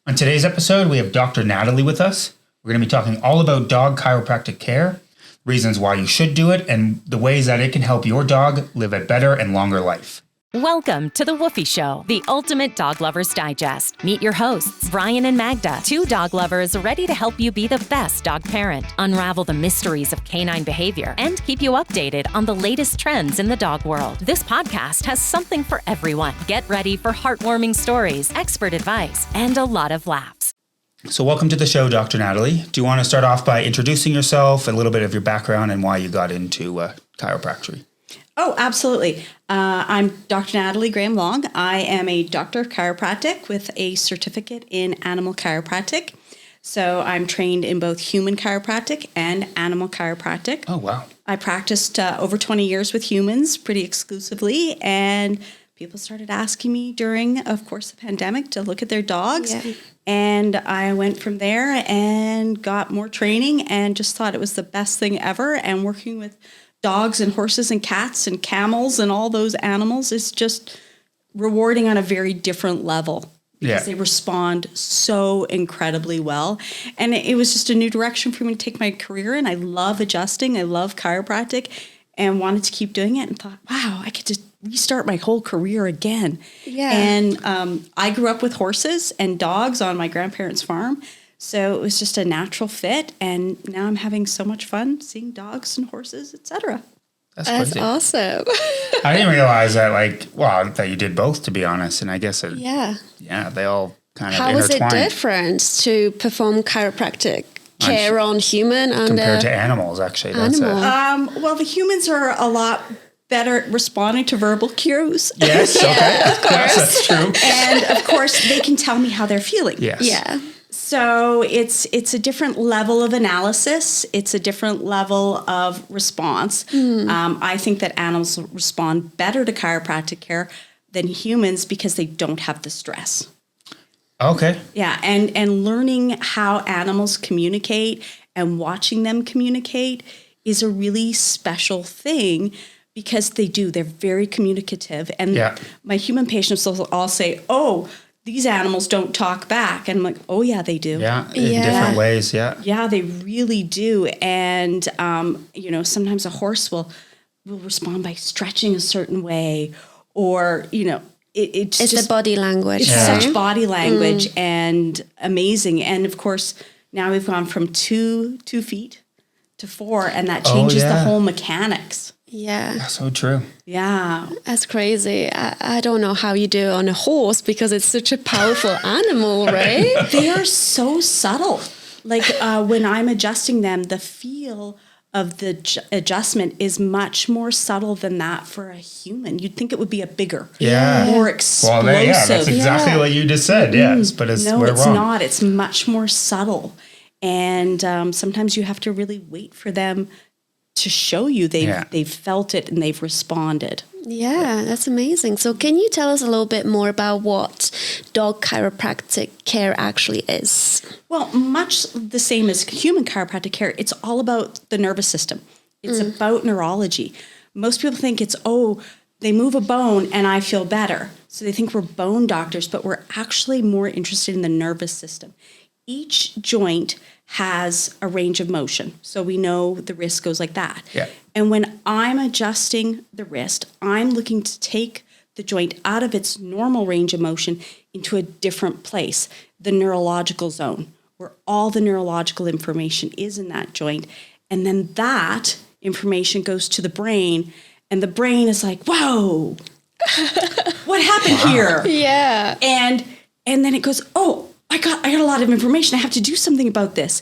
On today's episode, we have Dr. Natalie with us. We're going to be talking all about dog chiropractic care, reasons why you should do it, and the ways that it can help your dog live a better and longer life. Welcome to The Woofie Show, the ultimate dog lover's digest. Meet your hosts, Brian and Magda, two dog lovers ready to help you be the best dog parent, unravel the mysteries of canine behavior, and keep you updated on the latest trends in the dog world. This podcast has something for everyone. Get ready for heartwarming stories, expert advice, and a lot of laughs. So welcome to the show, Dr. Natalie. Do you want to start off by introducing yourself, a little bit of your background, and why you got into chiropractic? Oh, absolutely. I'm Dr. Natalie Graham-Long. I am a doctor of chiropractic with a certificate in animal chiropractic. So I'm trained in both human chiropractic and animal chiropractic. Oh, wow. I practiced over 20 years with humans pretty exclusively, and people started asking me during, of course, the pandemic to look at their dogs. Yeah. And I went from there and got more training and just thought it was the best thing ever. And working with dogs and horses and cats and camels and all those animals is just rewarding on a very different level because they respond so incredibly well. And it was just a new direction for me to take my career in. I love adjusting. I love chiropractic and wanted to keep doing it and thought, wow, I could just restart my whole career again. Yeah. And I grew up with horses and dogs on my grandparents' farm. So it was just a natural fit, and now I'm having so much fun seeing dogs and horses, etc. That's awesome. I didn't realize that, that you did both, to be honest. And I guess they all kind of How intertwine. was it different to perform chiropractic care on human and compared to animals? Actually, well, the humans are a lot better at responding to verbal cues. Yes, okay, yeah, of course, yes, that's true. And of course, they can tell me how they're feeling. Yes, yeah. So it's a different level of analysis. It's a different level of response. I think that animals respond better to chiropractic care than humans because they don't have the stress. Okay. Yeah, and learning how animals communicate and watching them communicate is a really special thing because they're very communicative. And my human patients will all say, oh, these animals don't talk back. And I'm like, oh, yeah, they do. Yeah, in different ways, yeah. Yeah, they really do. And, sometimes a horse will respond by stretching a certain way or, it's just the body language. It's such body language and amazing. And, of course, now we've gone from 2 feet to 4, and that changes the whole mechanics. Yeah. That's so true. Yeah. That's crazy. I don't know how you do it on a horse because it's such a powerful animal, right? They are so subtle. Like when I'm adjusting them, the feel of the adjustment is much more subtle than that for a human. You'd think it would be a bigger, more explosive. Well, that's exactly what you just said, yes. But it's wrong. not. It's much more subtle. And sometimes you have to really wait for them to show you they've felt it and they've responded. Yeah, that's amazing. So can you tell us a little bit more about what dog chiropractic care actually is? Well, much the same as human chiropractic care, it's all about the nervous system. It's about neurology. Most people think it's, they move a bone and I feel better. So they think we're bone doctors, but we're actually more interested in the nervous system. Each joint has a range of motion. So we know the wrist goes like that. Yeah. And when I'm adjusting the wrist, I'm looking to take the joint out of its normal range of motion into a different place, the neurological zone, where all the neurological information is in that joint. And then that information goes to the brain, and the brain is like, whoa, what happened here? Yeah. And then it goes, I got a lot of information. I have to do something about this.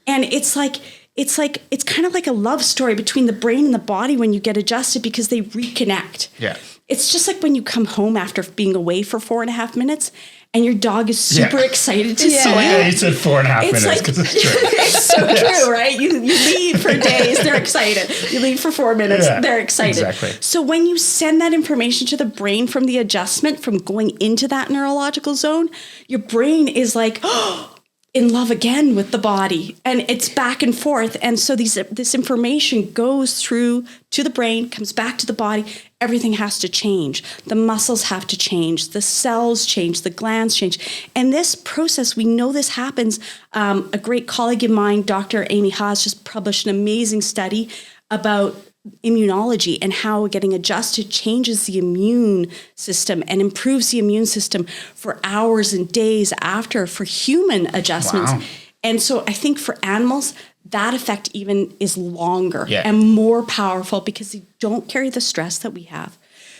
And it's kind of like a love story between the brain and the body when you get adjusted because they reconnect. Yeah. It's just like when you come home after being away for 4.5 minutes and your dog is super excited to see you. Yeah, you said 4.5 minutes because it's true. It's so true, right? You leave for days, they're excited. You leave for 4 minutes, they're excited. Exactly. So when you send that information to the brain from the adjustment, from going into that neurological zone, your brain is like, oh, in love again with the body, and it's back and forth. And so this information goes through to the brain, comes back to the body. Everything has to change. The muscles have to change. The cells change. The glands change. And this process, we know this happens. A great colleague of mine, Dr. Amy Haas, just published an amazing study about immunology and how getting adjusted changes the immune system and improves the immune system for hours and days after for human adjustments. Wow. And so I think for animals, that effect even is longer Yeah. and more powerful because they don't carry the stress that we have.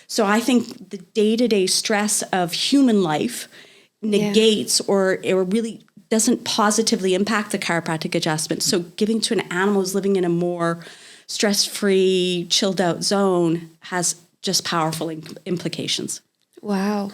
So I think the day-to-day stress of human life negates or really doesn't positively impact the chiropractic adjustment. So giving to an animal who's living in a more stress-free, chilled-out zone has just powerful implications. Wow.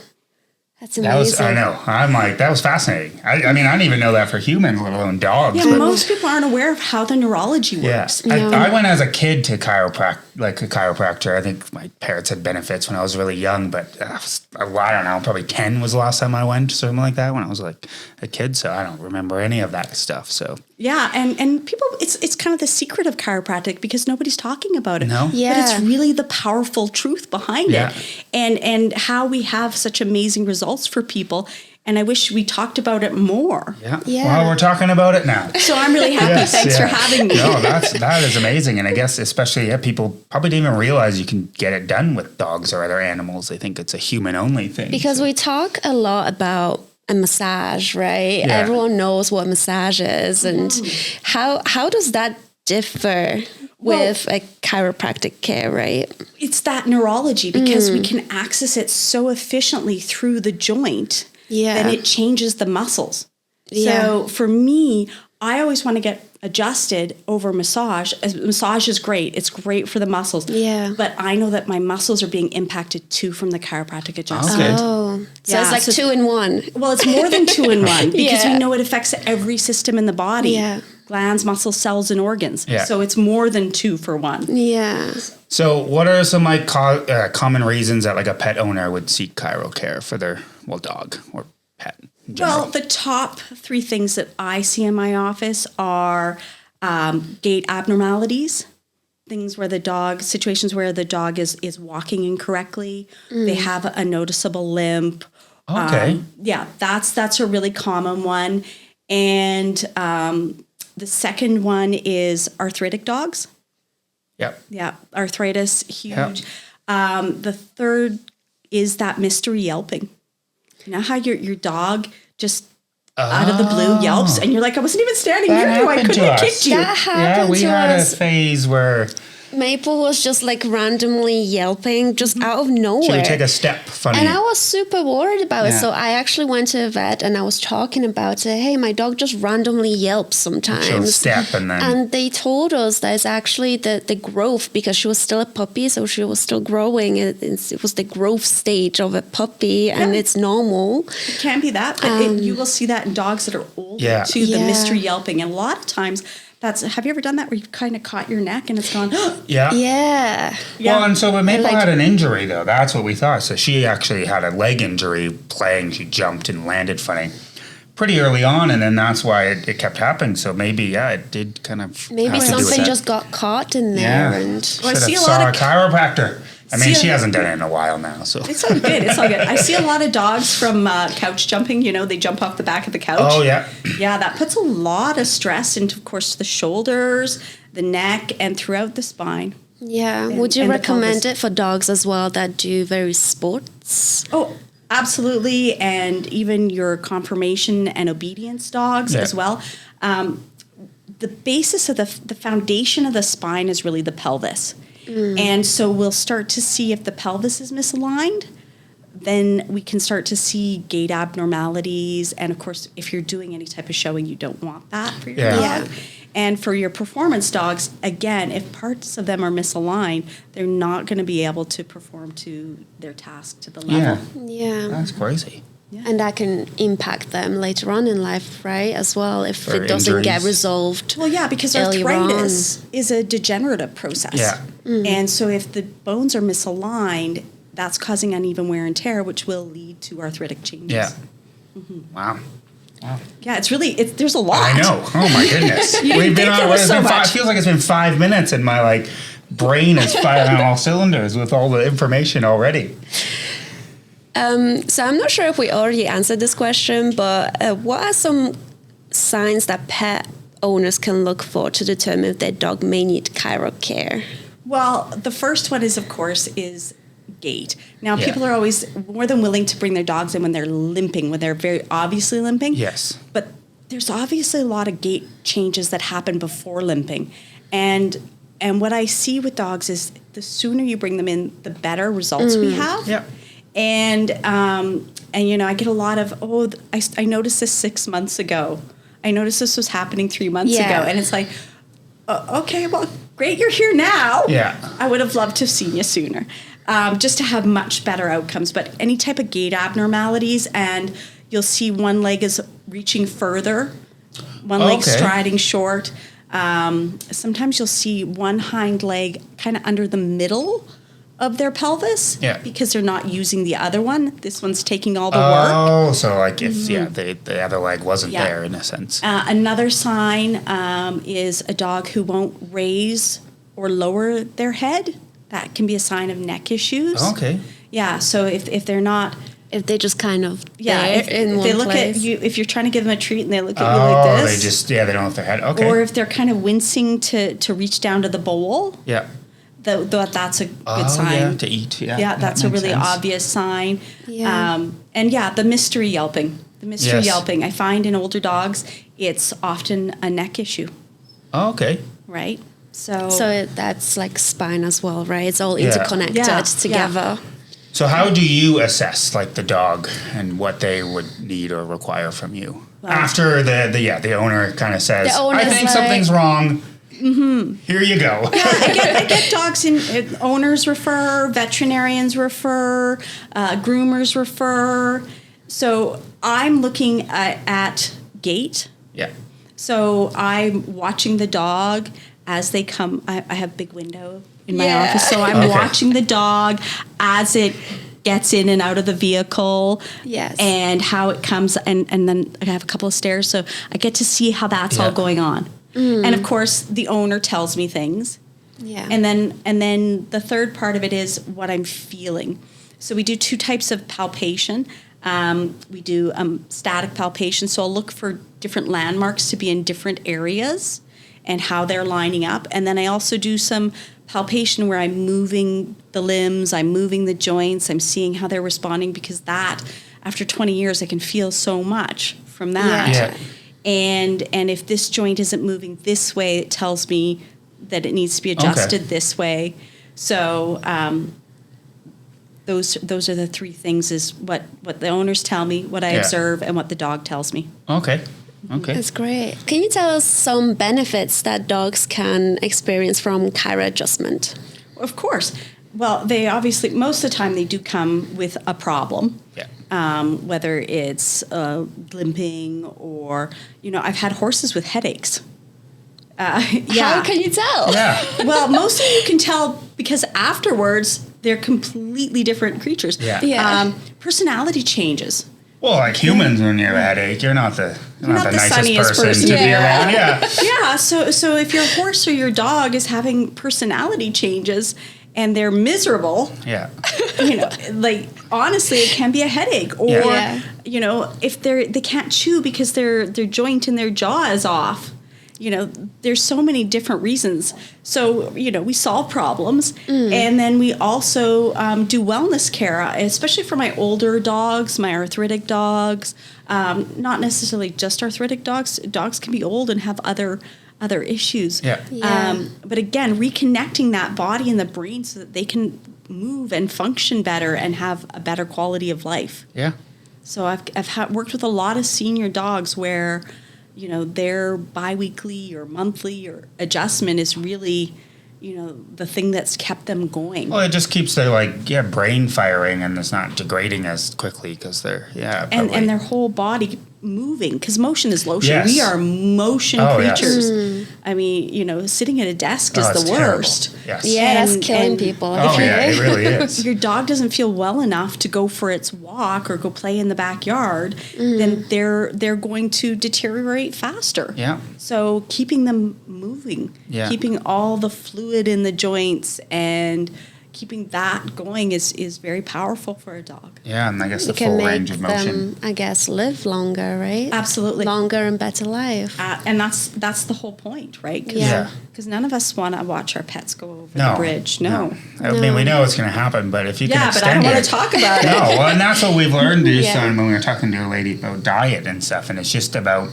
That's That was, amazing. I know. I'm like, that was fascinating. I mean, I didn't even know that for humans, let alone dogs. Yeah, but- most people aren't aware of how the neurology works. Yeah, I went as a kid to chiropractor. I think my parents had benefits when I was really young, but I don't know, probably 10 was the last time I went, something like that, when I was like a kid. So I don't remember any of that stuff. So Yeah, and people, it's kind of the secret of chiropractic because nobody's talking about it. No? Yeah. But it's really the powerful truth behind Yeah. it, and how we have such amazing results for people. And I wish we talked about it more. yeah. Yeah. Well, we're talking about it now. So I'm really happy. Thanks for having me. No, that is amazing. And I guess especially people probably didn't even realize you can get it done with dogs or other animals. They think it's a human only thing. Because we talk a lot about a massage, right? Yeah. Everyone knows what massage is, and how does that differ with a chiropractic care, right? It's that neurology because we can access it so efficiently through the joint that it changes the muscles. Yeah. So for me, I always want to get adjusted over massage. Massage is great. It's great for the muscles. Yeah. But I know that my muscles are being impacted too from the chiropractic adjustment. Okay. Oh, so Yeah, it's like so- 2 in 1. Well, it's more than 2 in 1 because Yeah. we know it affects every system in the body. Yeah. Glands, muscles, cells, and organs. Yeah. So it's more than 2 for 1. Yeah. So what are some like common reasons that like a pet owner would seek chiro care for their dog or pet in general? Well, the top 3 things that I see in my office are gait abnormalities, situations where the dog is walking incorrectly. They have a noticeable limp. Okay. That's a really common one. And the second one is arthritic dogs. Yep. Yeah, arthritis, huge. Yeah. The third is that mystery yelping. You know how your dog just out of the blue yelps, and you're like, I wasn't even standing That near you. I happened couldn't to have us. kicked you. That happened Yeah, we to had us. a phase where Maple was just like randomly yelping just out of nowhere. she would take a step funny. And I was super worried about it. Yeah. So I actually went to a vet and I was talking about it. Hey, my dog just randomly yelps She'll sometimes. step and then And they told us that it's actually the growth, because she was still a puppy, so she was still growing. It was the growth stage of a puppy, and it's normal. It can be that, but you will see that in dogs that are older Yeah. too, the Yeah. mystery yelping. And a lot of times, have you ever done that where you've kind of caught your neck and it's gone, yeah. Yeah. Well, and so when Maple like- had an injury, though, that's what we thought. So she actually had a leg injury playing. She jumped and landed funny pretty early on, and then that's why it kept happening. So maybe, it did kind of Maybe have to do with something that. just got caught in there. Yeah. And Well, I Should see have a saw lot a of chiropractor. I mean, See she a- hasn't done it in a while now. So it's all good. It's all good. I see a lot of dogs from couch jumping. You know, they jump off the back of the couch. oh yeah, Yeah, that puts a lot of stress into, of course, the shoulders, the neck, and throughout the spine. yeah. Would you and the recommend pelvis. it for dogs as well that do various sports? Oh, absolutely. And even your confirmation and obedience dogs Yeah. as well. The basis of the foundation of the spine is really the pelvis. And so we'll start to see if the pelvis is misaligned, then we can start to see gait abnormalities. And of course, if you're doing any type of showing, you don't want that for your Yeah. dog. And for your performance dogs, again, if parts of them are misaligned, they're not going to be able to perform to their task to the level. Yeah. that's crazy. And that can impact them later on in life, right? As well, if Or it doesn't get injuries. resolved. Well, yeah, because earlier arthritis is a degenerative process. Yeah. And so if the bones are misaligned, that's causing uneven wear and tear, which will lead to arthritic changes. Yeah. Wow. Yeah, there's a lot. I know. Oh my goodness. We've been on. It feels like it's been 5 minutes, and my like brain is firing on all cylinders with all the information already. So I'm not sure if we already answered this question, but what are some signs that pet owners can look for to determine if their dog may need chiro care? Well, the first one is, of course, is gait. Now, people are always more than willing to bring their dogs in when they're limping, when they're very obviously limping. Yes. But there's obviously a lot of gait changes that happen before limping. And what I see with dogs is the sooner you bring them in, the better results we have. Yeah. And you know, I get a lot of, I noticed this 6 months ago. I noticed this was happening 3 months ago. And it's like, okay, well, great, you're here now. Yeah. I would have loved to have seen you sooner, just to have much better outcomes. But any type of gait abnormalities, and you'll see one leg is reaching further, one leg striding short. Sometimes you'll see one hind leg kind of under the middle of their pelvis because they're not using the other one. This one's taking all the work. Oh, so like if the other leg wasn't there in a sense. Another sign is a dog who won't raise or lower their head. That can be a sign of neck issues. Okay. Yeah, so if they're not... If they just kind of if they look place. at you, if you're trying to give them a treat and they look at you like this. They just, they don't lift their head. Okay. Or if they're kind of wincing to reach down to the bowl. Yeah. That's a good sign. Yeah, to eat. Yeah, that's a really obvious sign. Yeah. And the mystery yelping. Yelping. I find in older dogs, it's often a neck issue. Oh, okay. Right? So that's like spine as well, right? It's all interconnected together. Yeah. So how do you assess like the dog and what they would need or require from you after the owner kind of says, I think something's wrong. Mm-hmm. Here you go. I get dogs in. Owners refer, veterinarians refer, groomers refer. So I'm looking at gait. Yeah. So I'm watching the dog as they come. I have a big window in my office, so I'm watching the dog as it gets in and out of the vehicle. Yes. And how it comes, and then I have a couple of stairs, so I get to see how that's all going on. And of course, the owner tells me things. Yeah. And then the third part of it is what I'm feeling. So we do 2 types of palpation. We do static palpation. So I'll look for different landmarks to be in different areas and how they're lining up. And then I also do some palpation where I'm moving the limbs, I'm moving the joints, I'm seeing how they're responding, because that, after 20 years, I can feel so much from that. Yeah. And if this joint isn't moving this way, it tells me that it needs to be adjusted this way. So those are the 3 things: is what the owners tell me, what I observe, and what the dog tells me. Okay. That's great. Can you tell us some benefits that dogs can experience from chiro adjustment? Of course. Well, they obviously, most of the time, they do come with a problem. Yeah. Whether it's limping or, I've had horses with headaches. How can you tell? Yeah. Well, most of you can tell because afterwards, they're completely different creatures. Yeah. Personality changes. Well, like humans, when you have a headache, you're not the nicest person to be around. Yeah. Yeah. So if your horse or your dog is having personality changes and they're miserable, like honestly, it can be a headache. Or if they can't chew because their joint in their jaw is off. There's so many different reasons. So, we solve problems. And then we also do wellness care, especially for my older dogs, my arthritic dogs. Not necessarily just arthritic dogs. Dogs can be old and have other issues. Yeah. But again, reconnecting that body and the brain so that they can move and function better and have a better quality of life. Yeah. So I've worked with a lot of senior dogs where their biweekly or monthly or adjustment is really, the thing that's kept them going. Well, it just keeps their brain firing, and it's not degrading as quickly because they're and their whole body moving, because motion is lotion. Yes. We are motion Yes. creatures. I mean, sitting at a desk is it's the terrible. worst. Yes. Yeah, that's And- killing and- people. Oh, yeah, it really is. Your dog doesn't feel well enough to go for its walk or go play in the backyard, then they're going to deteriorate faster. Yeah. So keeping them moving, Yeah. keeping all the fluid in the joints and keeping that going is very powerful for a dog. Yeah, and I guess You the can full make range of motion. them, I guess, live longer, right? Absolutely. Longer and better life. And that's the whole point, right? Yeah. Because none of us want to watch our pets go over No. the bridge. No. I mean, we know it's going to happen, but if you can Yeah, but I extend don't want it. to talk about it. No, well, and that's what we've learned is Yeah. when we were talking to a lady about diet and stuff, and it's just about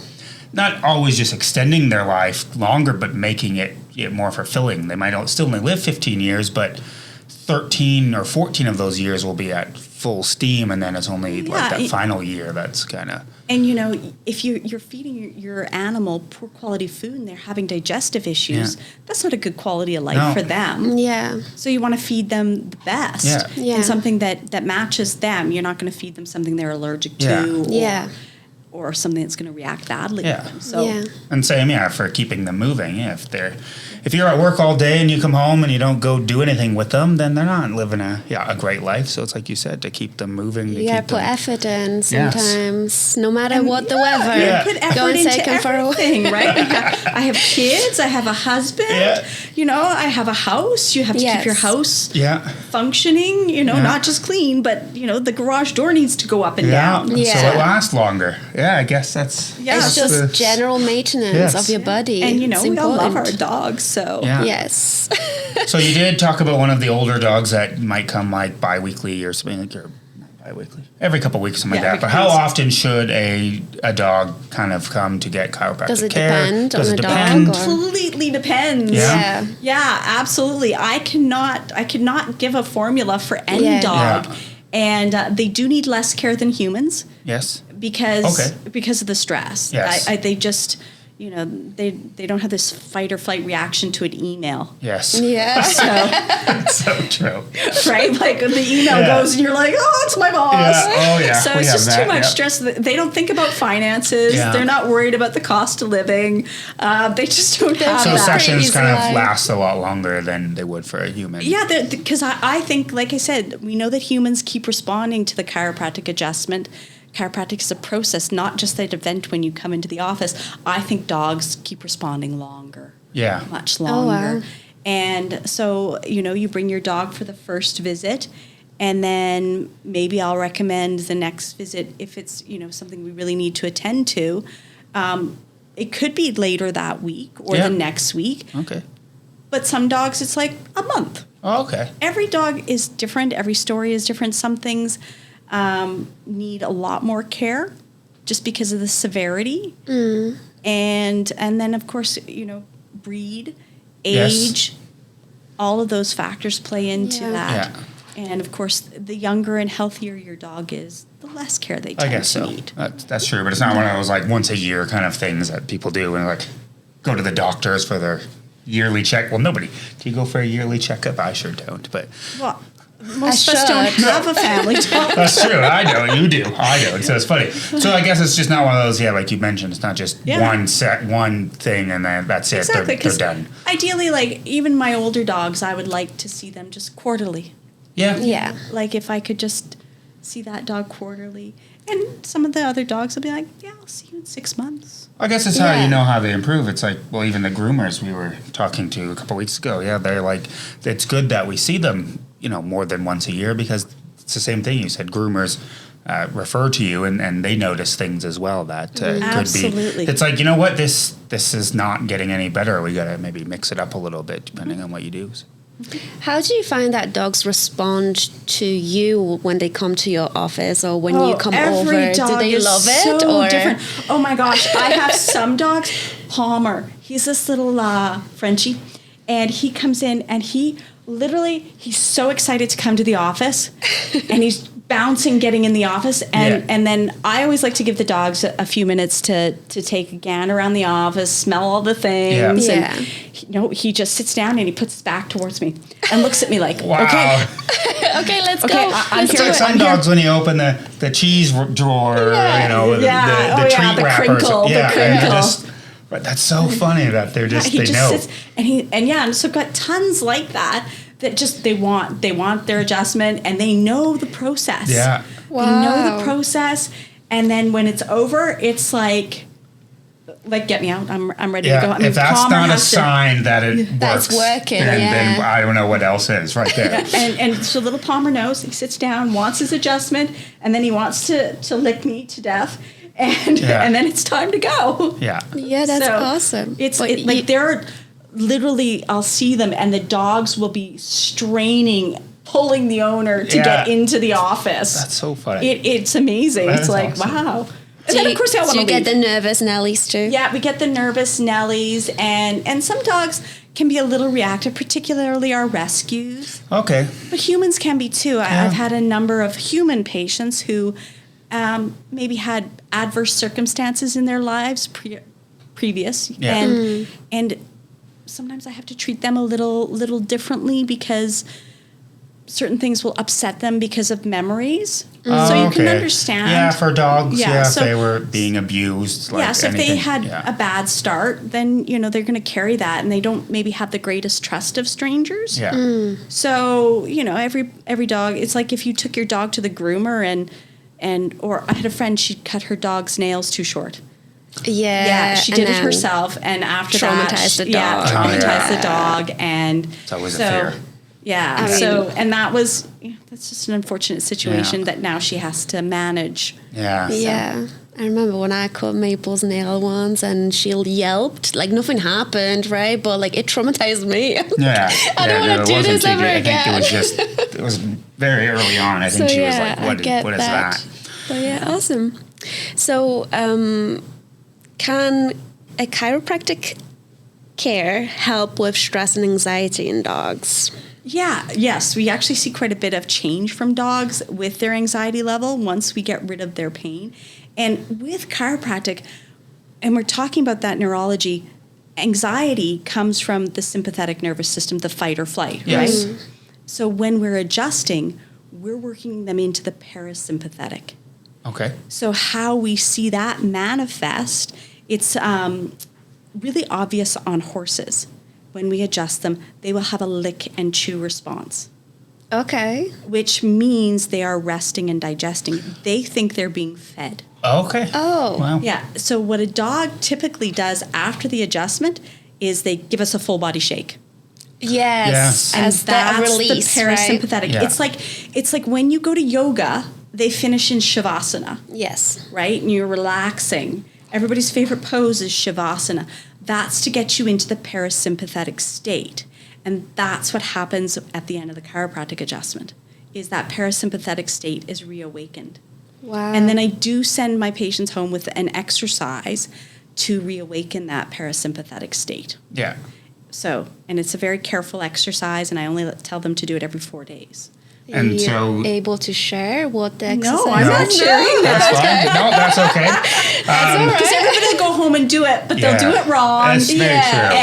not always just extending their life longer, but making it more fulfilling. They might still only live 15 years, but 13 or 14 of those years will be at full steam, and then it's only like that final year that's kind of... And if you're feeding your animal poor quality food and they're having digestive issues, that's not a good quality of life for them. Yeah. So you want to feed them the best Yeah. and something that matches them. You're not going to feed them something they're allergic Yeah. to Yeah. or something that's going to react badly Yeah. to them. So Yeah. And same, for keeping them moving. Yeah, if you're at work all day and you come home and you don't go do anything with them, then they're not living a great life. So it's like you said, to keep them moving. You gotta put effort in sometimes, no matter what the weather. Yeah. put effort Go and into take 'em for a walk. everything, right? I have kids. I have a husband. Yeah. I have a house. You have to keep Yes. your house Yeah. functioning. Not just clean, but the garage door needs to go up and down. So Yeah. it lasts longer. Yeah, I guess that's... Yeah. It's that's just the- general maintenance Yes. of your body. And It's we all love our important. dogs. So Yeah. Yes. So you did talk about one of the older dogs that might come like bi-weekly or something like, or not bi-weekly, every couple of weeks, something Yeah, like that. But every how couple often should a dog kind of come to get chiropractic Does it care? depend Does on it the depend? dog or- completely depends. Yeah. Yeah, absolutely. I cannot give a formula for any Yeah. dog. Yeah. And they do need less care than humans Yes. because of the stress. Yes. They just they don't have this fight or flight reaction to an email. Yes. Yeah. So So true. right, like when the email Yeah. goes and you're like, oh, it's my boss. Yeah. Oh, yeah. So We it's have just that, too much yeah. stress. They don't think about finances. Yeah. They're not worried about the cost of living. They just don't have So that. sessions kind of life. last a lot longer than they would for a human. Yeah, because I think, like I said, we know that humans keep responding to the chiropractic adjustment. Chiropractic is a process, not just that event when you come into the office. I think dogs keep responding longer. Yeah. Much Oh, longer. wow. And so, you bring your dog for the first visit, and then maybe I'll recommend the next visit if it's, something we really need to attend to. It could be later that week or Yeah. the next week. Okay. But some dogs, it's like a month. Oh, okay. Every dog is different. Every story is different. Some things need a lot more care just because of the severity. And then, of course, breed, age, all of those factors play into Yeah. that. Yeah. And, of course, the younger and healthier your dog is, the less care they I tend guess to so. need. That's true, but it's not one of those like once a year kind of things that people do and like go to the doctors for their yearly check. Well, nobody. Do you go for a yearly checkup? I sure don't, but Well, most of us don't should. have a family dog. that's true. I know you do. I don't. So it's funny. So I guess it's just not one of those. Yeah, like you mentioned, it's not just one thing, and then that's it. Exactly, They're because done. ideally, like, even my older dogs, I would like to see them just quarterly. Yeah. Yeah. Like, if I could just see that dog quarterly. And some of the other dogs will be like, yeah, I'll see you in 6 months. I guess it's how Yeah. you know how they improve. It's like, well, even the groomers we were talking to a couple weeks ago. Yeah, they're like, it's good that we see them, more than once a year because it's the same thing you said. Groomers refer to you and they notice things as well that could Absolutely. be. It's like, you know what, this is not getting any better. We got to maybe mix it up a little bit depending on what you do. So. How do you find that dogs respond to you when they come to your office or when you come over? Every Do dog they is love it so or different. Oh my gosh, I have some dogs. Palmer, he's this little Frenchie, and he comes in and he's so excited to come to the office, and he's bouncing, getting in the office, and Yeah. and then I always like to give the dogs a few minutes to take a gander around the office, smell all the things, Yeah. and he just sits down and he puts his back towards me and looks at me like, Wow. okay, Okay, let's okay, go. I'm It's here. like some I'm here. dogs when you open the cheese drawer, Yeah. you know, with Yeah. the Oh, treat yeah, the wrappers. crinkle, the yeah, and you crinkle. just, but that's so funny that they're just he they just know. sits and so I've got tons like that just they want their adjustment and they know the process. Yeah. They know Wow. the process, and then when it's over, it's like get me out. I'm ready to go. Yeah, I mean, if that's Palmer not a has to- sign that it That's works, working, then yeah. I don't know what else is right there. and so little Palmer knows. He sits down, wants his adjustment, and then he wants to lick me to death, and Yeah. and then it's time to go. Yeah. Yeah, that's So awesome. It's But like they're literally, I'll see them and the dogs will be straining, pulling the owner to Yeah. get into the office. That's so funny. It's amazing. That It's is like, awesome. wow. And then of course I want do to you get leave. the nervous Nellies too? Yeah, we get the nervous Nellies, and some dogs can be a little reactive, particularly our rescues. Okay. But humans can be too. Yeah. I've had a number of human patients who maybe had adverse circumstances in their lives previous, Yeah. and sometimes I have to treat them a little differently because certain things will upset them because of memories. So you can Okay. understand. Yeah, for dogs, Yeah, if so- they were being abused. Like Yeah, so if they anything, had yeah. a bad start, then they're going to carry that, and they don't maybe have the greatest trust of strangers. Yeah. So every dog, it's like if you took your dog to the groomer or I had a friend, she cut her dog's nails too short. Yeah, She and did it then herself, and after that, traumatized the yeah, dog. traumatized Oh, the dog, and It's always a fear. Yeah, I mean- and that was that's just an unfortunate situation Yeah. that now she has to manage. Yeah. Yeah. I remember when I cut Maple's nail once and she yelped, like nothing happened, right? But like it traumatized me. Yeah. I don't wanna it do wasn't this ever too good. I think again. it was very early on. I think So, she was yeah, I like, get what is that. that? But yeah, awesome. So can a chiropractic care help with stress and anxiety in dogs? Yeah, yes, we actually see quite a bit of change from dogs with their anxiety level once we get rid of their pain. And with chiropractic, and we're talking about that neurology, anxiety comes from the sympathetic nervous system, the fight or flight, Yes. right? So when we're adjusting, we're working them into the parasympathetic. Okay. So how we see that manifest, it's really obvious on horses. When we adjust them, they will have a lick and chew response, Okay. which means they are resting and digesting. They think they're being fed. Okay. Oh. Wow. Yeah. So what a dog typically does after the adjustment is they give us a full body shake. Yes. Yes. As that that's release, the parasympathetic. Yeah. It's like when you go to yoga, they finish in shavasana. right? Yes. Right? And you're relaxing. Everybody's favorite pose is shavasana. That's to get you into the parasympathetic state. And that's what happens at the end of the chiropractic adjustment, is that parasympathetic state is reawakened. Wow. And then I do send my patients home with an exercise to reawaken that parasympathetic state. Yeah. So, and it's a very careful exercise, and I only tell them to do it every 4 days. And You're so- able to share what the exercise No, I'm not sharing That's fine. No, that's okay. Because everybody will go home and do it, but Yeah. they'll do it wrong. That's very true.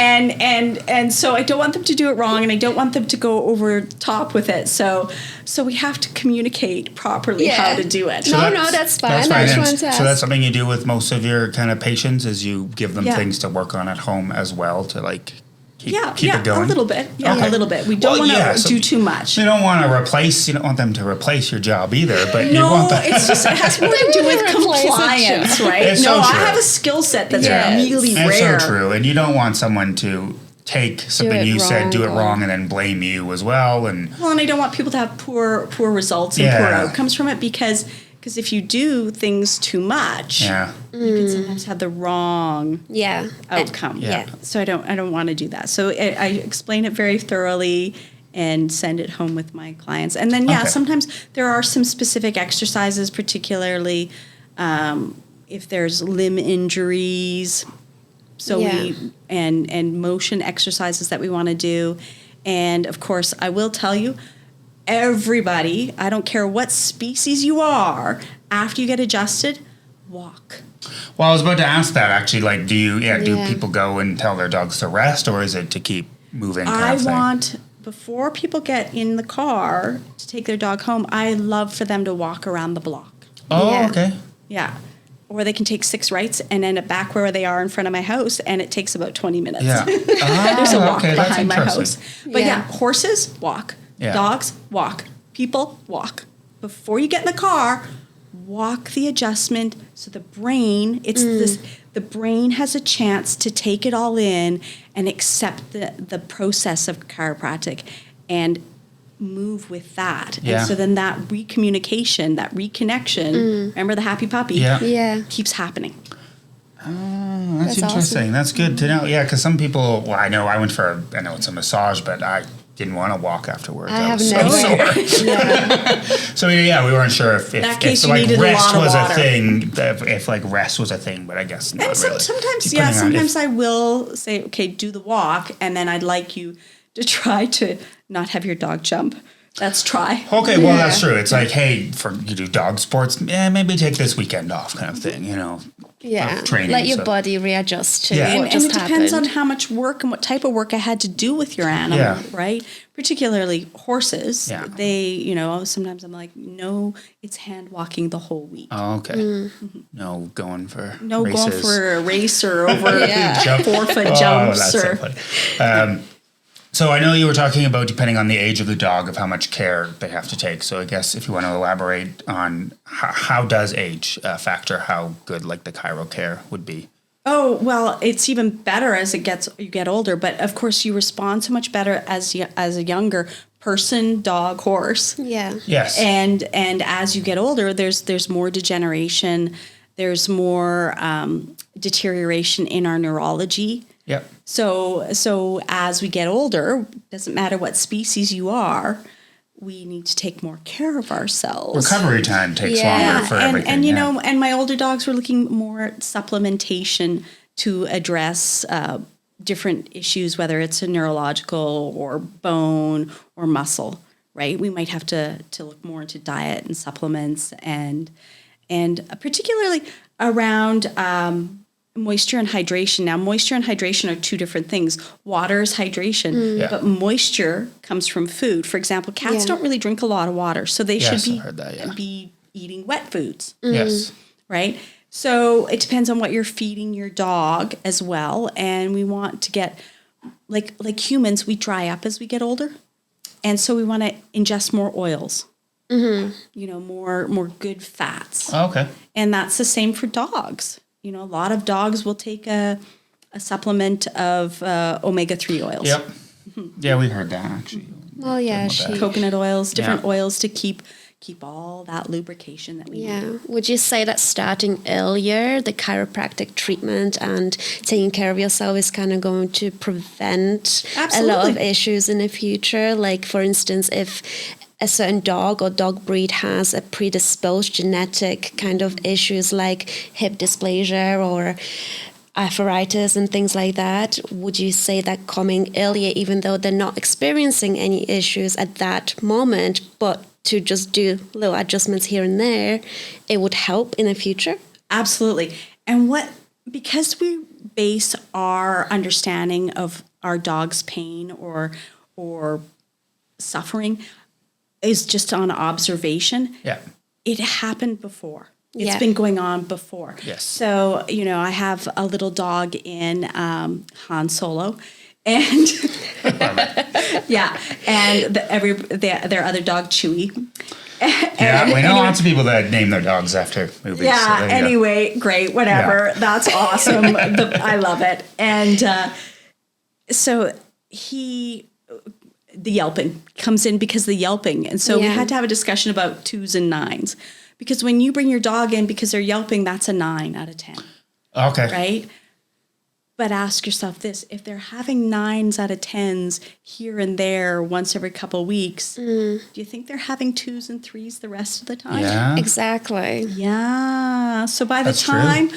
And so I don't want them to do it wrong, and I don't want them to go over top with it. So we have to communicate properly Yeah. how to do it. No, that's fine. I just And wanted to ask. so that's something you do with most of your kind of patients, is you give them Yeah. things to work on at home as well to like keep Yeah, it going. a little bit. Yeah, Okay. a little bit. We don't Well, want to yeah, so- do too much. You don't want to replace. You don't want them to replace your job either. But you No, want them. it's just it has more to do with They wanna replace it, compliance, sure. right? It's No, so I true. have a skill set that's Yes. really It's rare. so true, and you don't want someone to take something it you said, do it wrong, wrong, and then blame you as well. And Well, and I don't want people to have poor results and poor Yeah. outcomes from it because if you do things too much, yeah, you can sometimes have the wrong yeah. outcome. Yeah. So I don't want to do that. So I explain it very thoroughly and send it home with my clients. And then Okay. sometimes there are some specific exercises, particularly if there's limb injuries. So Yeah. and motion exercises that we want to do. And of course, I will tell you, everybody, I don't care what species you are, after you get adjusted, walk. Well, I was about to ask that actually. Like, do people go and tell their dogs to rest, or is it to keep moving? Before people get in the car to take their dog home, I love for them to walk around the block. Oh, okay. Yeah. Or they can take 6 rights and end up back where they are in front of my house, and it takes about 20 minutes. Yeah. There's a walk behind my house. But yeah, horses, walk. Yeah. Dogs, walk. People, walk. Before you get in the car, walk the adjustment so the brain, the brain has a chance to take it all in and accept the process of chiropractic and move with that. Yeah. And so then that recommunication, that reconnection, remember the happy puppy, keeps happening. Oh, that's interesting. awesome. That's good to know. Yeah, because some people, I know it's a massage, but I didn't want to walk afterwards. I have was never. so sore. So we weren't sure if like rest was a thing. If like rest was a thing, but I guess not really. Sometimes I will say, okay, do the walk, and then I'd like you to try to not have your dog jump. Let's try. Okay, well that's true. It's like, hey, you do dog sports, maybe take this weekend off, kind of thing. Training. Let your body readjust to And what just it depends happened. on how much work and what type of work I had to do with your animal, right? Particularly horses. Yeah. They, sometimes I'm like, no, it's hand walking the whole week. Oh, okay. No going for races. Going for a race or over 4-foot Oh, jumps. that's so funny. So I know you were talking about depending on the age of the dog of how much care they have to take. So I guess if you want to elaborate on how does age factor how good like the chiro care would be? Oh, well, it's even better as you get older. But of course, you respond so much better as a younger person, dog, horse. Yeah. Yes. And as you get older, there's more degeneration. There's more deterioration in our neurology. Yep. So as we get older, doesn't matter what species you are, we need to take more care of ourselves. Recovery time takes longer for everything. And my older dogs were looking more at supplementation to address different issues, whether it's a neurological or bone or muscle, right? We might have to look more into diet and supplements and particularly around moisture and hydration. Now, moisture and hydration are 2 different things. Water is hydration, but moisture comes from food. For example, cats don't really drink a lot of water, so they should be eating wet foods. Yes. Right? So it depends on what you're feeding your dog as well. And we want to get, like humans, we dry up as we get older. And so we want to ingest more oils. More good fats. Oh, okay. And that's the same for dogs. A lot of dogs will take a supplement of omega-3 oils. Yep. Yeah, we heard that actually. Well, yeah, Coconut oils, different oils to keep all that lubrication that we need. Yeah. Would you say that starting earlier, the chiropractic treatment and taking care of yourself is kind of going to prevent a lot of issues in the future? Like, for instance, if a certain dog or dog breed has a predisposed genetic kind of issues like hip dysplasia or arthritis and things like that, would you say that coming earlier, even though they're not experiencing any issues at that moment, but to just do little adjustments here and there, it would help in the future? Absolutely. And because we base our understanding of our dog's pain or suffering is just on observation. Yeah. It happened before. It's been going on before. Yes. So, I have a little dog in Han Solo. And and their other dog, Chewie. We know lots of people that name their dogs after movies. Yeah, so anyway, great, whatever. Yeah. That's awesome. I love it. And so the yelping comes in because of the yelping. And so we had to have a discussion about 2s and 9s. Because when you bring your dog in because they're yelping, that's a 9 out of 10. Okay. Right? But ask yourself this, if they're having 9s out of 10s here and there once every couple of weeks, do you think they're having 2s and 3s the rest of the time? Yeah. Exactly. Yeah. So by the time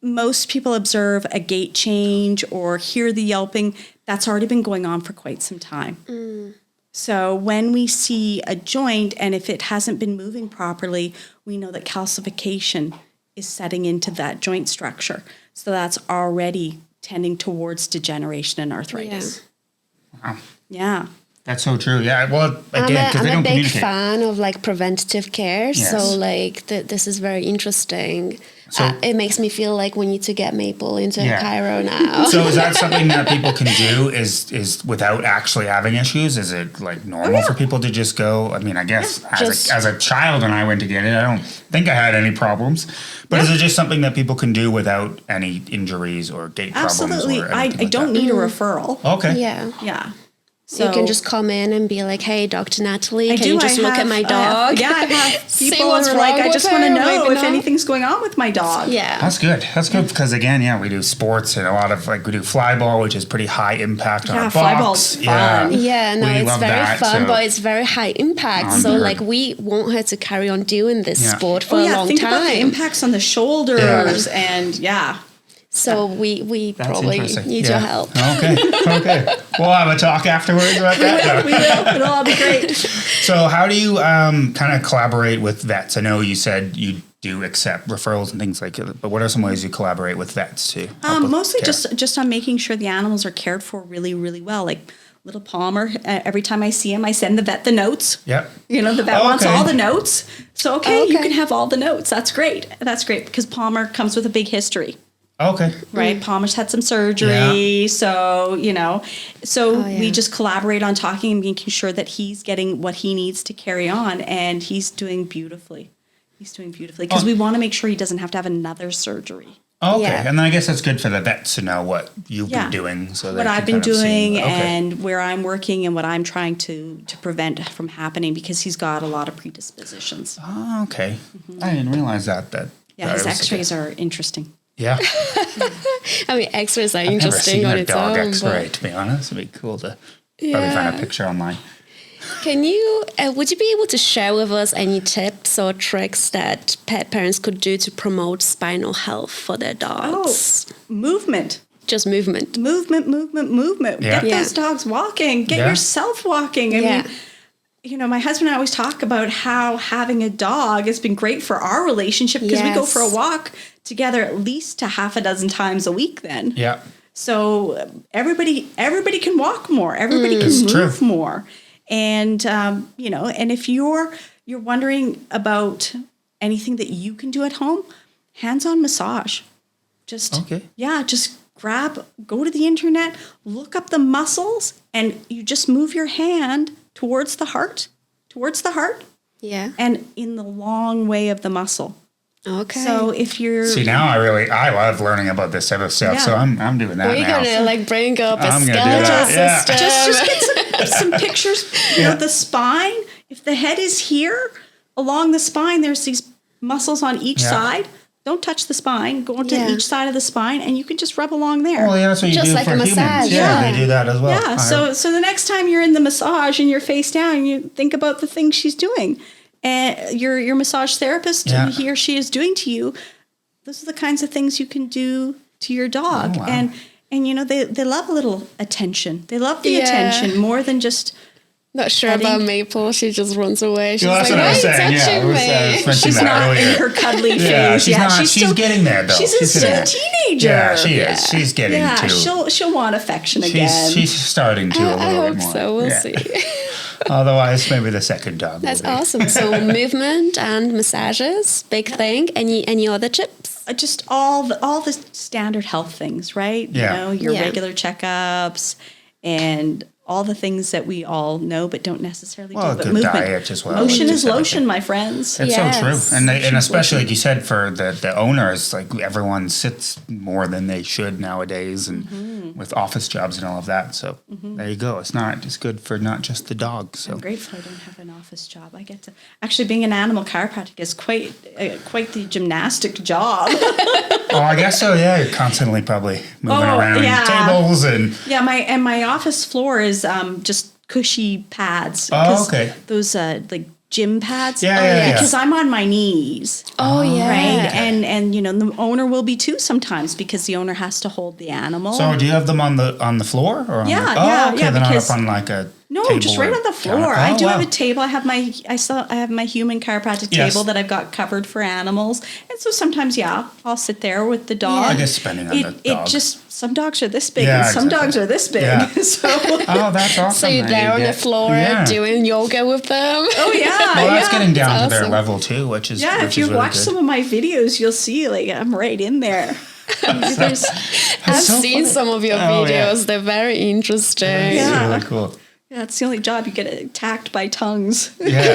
most people observe a gait change or hear the yelping, that's already been going on for quite some time. So when we see a joint and if it hasn't been moving properly, we know that calcification is setting into that joint structure. So that's already tending towards degeneration and arthritis. Wow. Yeah. That's so true. Yeah. Well, again, because they I'm don't a big communicate. fan of like preventative care. Yes. So like this is very interesting. So- It makes me feel like we need to get Maple into Yeah. Chiro now. So is that something that people can do is without actually having issues? Is it like normal for people to just go? I mean, I guess as a child when I went to get it, I don't think I had any problems. But is it just something that people can do without any injuries or gait Absolutely. problems? I don't need a referral. Okay. Yeah. Yeah. So you can just come in and be like, "Hey, Dr. Natalie, can you just look at my I dog?" have See people what's who are like, wrong I just with want to her, know maybe if not. anything's going on with my dog. Yeah. That's good. That's good because again, we do sports and a lot of like we do fly ball, which is pretty high impact on Yeah, our fly box. ball's fun. Yeah, no, We it's love very that, fun, so- but it's very high impact. On So, board. like, we want her to carry on doing this Yeah. sport for a long think about the time. impacts on the shoulders and So we That's probably interesting. need your help. Okay. We'll have a talk afterwards about that. we will. It'll all be great. So how do you kind of collaborate with vets? I know you said you do accept referrals and things like that, but what are some ways you collaborate with vets to help with Mostly care? just on making sure the animals are cared for really, really well. Like little Palmer, every time I see him, I send the vet the notes. Yep. You know, the vet Oh, wants okay. all the notes. So, you Okay. can have all the notes. That's great. That's great because Palmer comes with a big history. Okay. Right. Palmer's had some surgery. So, we just collaborate on talking and making sure that he's getting what he needs to carry on. And he's doing beautifully. Because we want to make sure he doesn't have to have another surgery. Okay. Yeah. And then I guess it's good for the vets to know what you've been doing. So what they I've can been kind of see- doing okay. and where I'm working and what I'm trying to prevent from happening because he's got a lot of predispositions. Oh, okay. I didn't realize that. Yeah, that his it was- x-rays are interesting. Yeah. I mean, X-rays are I've never interesting seen on a its dog own. X-ray, But to be honest. It'd be cool to probably find a picture online. can you? Would you be able to share with us any tips or tricks that pet parents could do to promote spinal health for their dogs? Movement. Just movement. Movement. Yeah. Get those dogs walking. Get Yeah. yourself walking. I Yeah. mean, my husband and I always talk about how having a dog has been great for our relationship because we go Yes. for a walk together at least a half a dozen times a week then. Yeah. So everybody can walk more. Everybody can It's move true. more. And and if you're wondering about anything that you can do at home, hands-on massage. Just go to the internet, look up the muscles, and you just move your hand towards the heart, Yeah. and in the long way of the muscle. Okay. So if you're See, now I love learning about this type of stuff, so Yeah. I'm doing that we're now. gonna like bring up a I'm gonna do skeletal that, yeah. system. just get some pictures. You know, the spine. If the head is here, along the spine, there's these muscles on each Yeah. side. Don't touch the spine. Go to Yeah. each side of the spine, and you can just rub along there. Well, yeah, that's what you Just do like for a humans. massage, Yeah, yeah. they do that as well. Yeah. So the next time you're in the massage and you're face down, you think about the things she's doing, and your massage therapist, Yeah. he or she is doing to you. Those are the kinds of things you can do to your dog, Oh, wow. and they love a little attention. They love the Yeah. attention more than just. Not sure Petting. about Maple. She just runs away. She's Well, that's like, what I why was are you saying. Yeah, touching I was me? mentioning She's that not earlier. in her cuddly Yeah, phase. she's not. She's still getting there, though. She's She's still getting a there. teenager. Yeah, she is. She's getting Yeah, to. she'll want affection again. She's starting to a I little hope bit more. so. We'll Yeah. see. Otherwise, maybe the second dog. That's will be. awesome. So movement and massages, big thing. Any other tips? Just all the standard health things, right? Yeah. You know, your Yeah. regular checkups and all the things that we all know but don't necessarily Well, do. But good movement. diet as well. Motion Just is lotion, everything. my friends. It's Yes. so true, and especially like you said for the owners, like everyone sits more than they should nowadays, and with office jobs and all of that. So there you go. It's good for not just the dog. So I'm grateful I don't have an office job. I get to actually being an animal chiropractic is quite the gymnastic job. oh, I guess so. Yeah, you're constantly probably moving Oh, around yeah. tables and Yeah, my office floor is just cushy pads. Oh, 'Cause okay. Those like gym pads. Yeah. Because I'm on my knees. Oh, yeah. Right. And the owner will be too sometimes because the owner has to hold the animal. So do you have them on the floor or on Yeah, the, yeah, okay, yeah, they're not because- up on like a No, table just right or on the floor. counter? I Oh, do wow. have a table. I have my human chiropractic Yes. table that I've got covered for animals. And so sometimes, I'll sit there with the dog. I guess depending on the dog. It just, some dogs are this big Yeah, and some exactly. dogs are this big. Yeah. So, Oh, that's awesome. So you're that there you on the get- floor Yeah. doing yoga with them. oh yeah. Well, that's yeah. getting down to their awesome. level too, which is Yeah, which if you is really watch good. some of my videos, you'll see like I'm right in there. There's, I've so seen funny. some of your Oh, yeah. videos. They're very interesting. It's Yeah. really cool. yeah, it's the only job you get attacked by tongues. Yeah,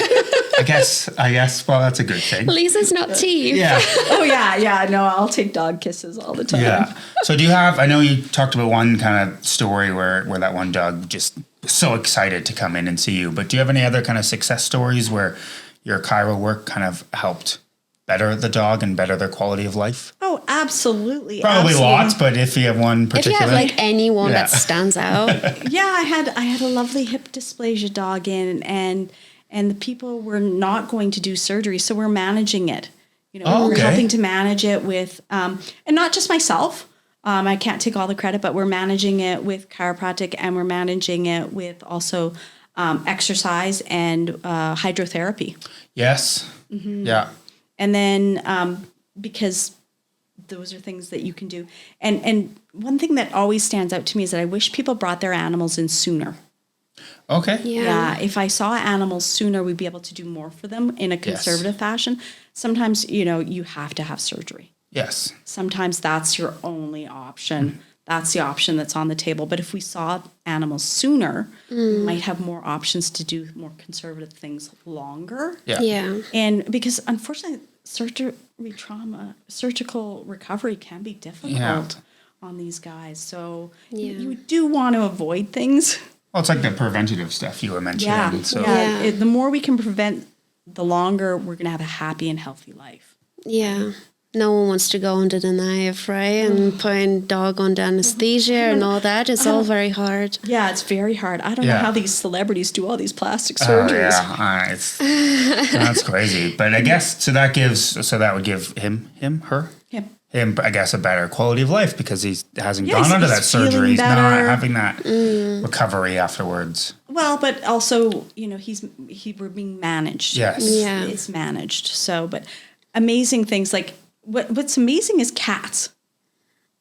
I guess. Well, that's a good thing. Lisa's not teeth. Yeah, Oh yeah. No, I'll take dog kisses all the time. yeah. So do you have? I know you talked about one kind of story where that one dog just was so excited to come in and see you. But do you have any other kind of success stories where your chiro work kind of helped better the dog and better their quality of life? Oh, absolutely. Probably absolutely. lots, but if you have one If you particular, have like anyone Yeah. that stands out, Yeah, I had a lovely hip dysplasia dog in, and the people were not going to do surgery, so we're managing it. You know, Oh, we're okay. helping to manage it with, and not just myself. I can't take all the credit, but we're managing it with chiropractic, and we're managing it with also exercise and hydrotherapy. yes, yeah, And then because those are things that you can do. And one thing that always stands out to me is that I wish people brought their animals in sooner. okay, Yeah, if I saw animals sooner, we'd be able to do more for them in a conservative fashion. Sometimes, you have to have surgery. yes, Sometimes that's your only option. That's the option that's on the table. But if we saw animals sooner, we might have more options to do more conservative things longer. yeah, yeah. And because unfortunately, surgical recovery can be difficult on these guys. So you do want to avoid things. Well, it's like the preventative stuff you were mentioning. Yeah. So Yeah. The more we can prevent, the longer we're going to have a happy and healthy life. Yeah. No one wants to go under the knife, right? And putting dog under anesthesia and all that. It's all very hard. Yeah, it's very hard. I don't know Yeah. how these celebrities do all these plastic Oh, surgeries. yeah, that's crazy. But I guess that would give him, I guess, a better quality of life because he hasn't Yeah, gone under he's that surgery. feeling He's not better. having that recovery afterwards. Well, but also, we're being managed. Yes. Yeah. It's managed. So, but amazing things like what's amazing is cats.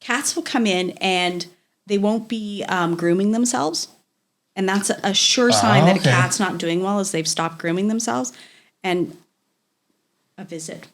Cats will come in and they won't be grooming themselves. And that's a sure sign that a okay. cat's not doing well is they've stopped grooming themselves. And a visit,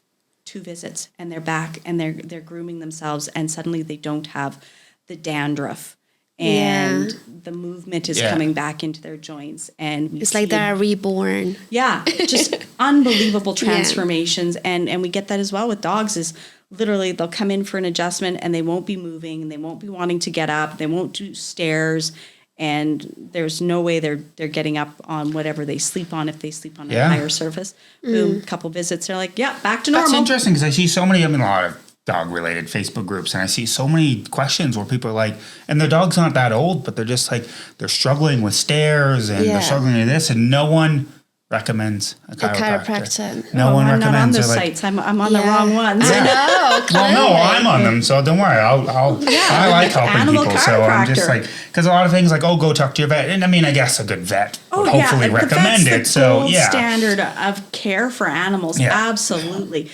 2 visits, and they're back and they're grooming themselves and suddenly they don't have the dandruff. And the movement is Yeah. coming back into their joints. And we It's like see they're reborn. yeah, just unbelievable transformations. And we get that as well with dogs is literally they'll come in for an adjustment and they won't be moving and they won't be wanting to get up. They won't do stairs. And there's no way they're getting up on whatever they sleep on if they sleep on a higher surface. Boom, couple visits, they're like, yeah, back to normal. That's interesting because I see so many, a lot of dog-related Facebook groups, and I see so many questions where people are like, and their dog's not that old, but they're just like, they're struggling with stairs and they're struggling with this, and no one recommends a chiropractor. No one I'm not on recommends. those They're like, sites. I'm on the wrong ones. I know. well, no, I'm on them, so don't worry. I like helping Animal people, so I'm just chiropractor. like, because a lot of things like, oh, go talk to your vet, and I mean, I guess a good vet would hopefully the vet's recommend the it. So gold yeah, standard of care for animals. Yeah. Absolutely.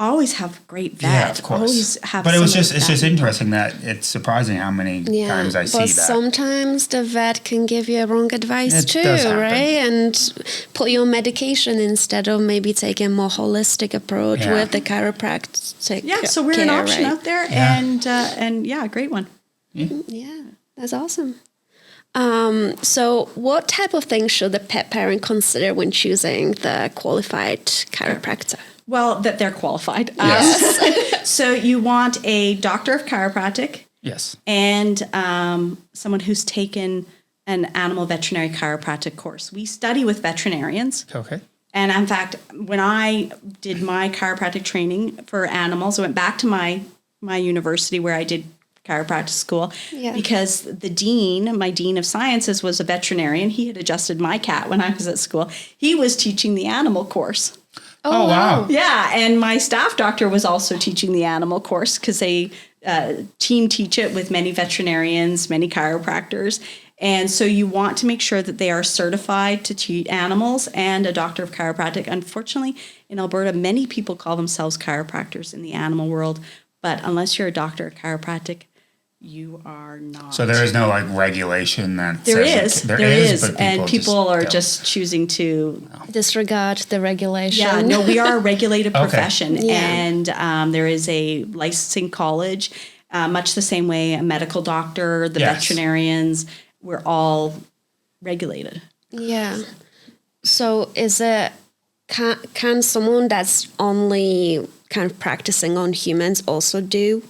Always have great vet. yeah, of course. Always have. But it's someone just that- interesting that it's surprising how many times I see but that. sometimes the vet can give you wrong advice It too, does happen. right? And put you on medication instead of maybe taking a more holistic approach Yeah. with the chiropractic. Yeah, so we're an care, option right? out there, Yeah. and yeah, a great one. Yeah, that's awesome. So what type of things should the pet parent consider when choosing the qualified chiropractor? Well, that they're qualified. Yes. So you want a doctor of chiropractic Yes. and someone who's taken an animal veterinary chiropractic course. We study with veterinarians. Okay. And in fact, when I did my chiropractic training for animals, I went back to my university where I did chiropractic school because my dean of sciences was a veterinarian. He had adjusted my cat when I was at school. He was teaching the animal course. Oh, wow. Yeah, and my staff doctor was also teaching the animal course because they team teach it with many veterinarians, many chiropractors. And so you want to make sure that they are certified to treat animals and a doctor of chiropractic. Unfortunately, in Alberta, many people call themselves chiropractors in the animal world, but unless you're a doctor of chiropractic, you are not. So there is no like regulation that There says is, and people are don't. just choosing to disregard the regulation. Yeah, no, we are a regulated profession, Yeah. and there is a licensing college, much the same way a medical doctor, the Yes. veterinarians, we're all regulated. Yeah. So is it, can someone that's only kind of practicing on humans also do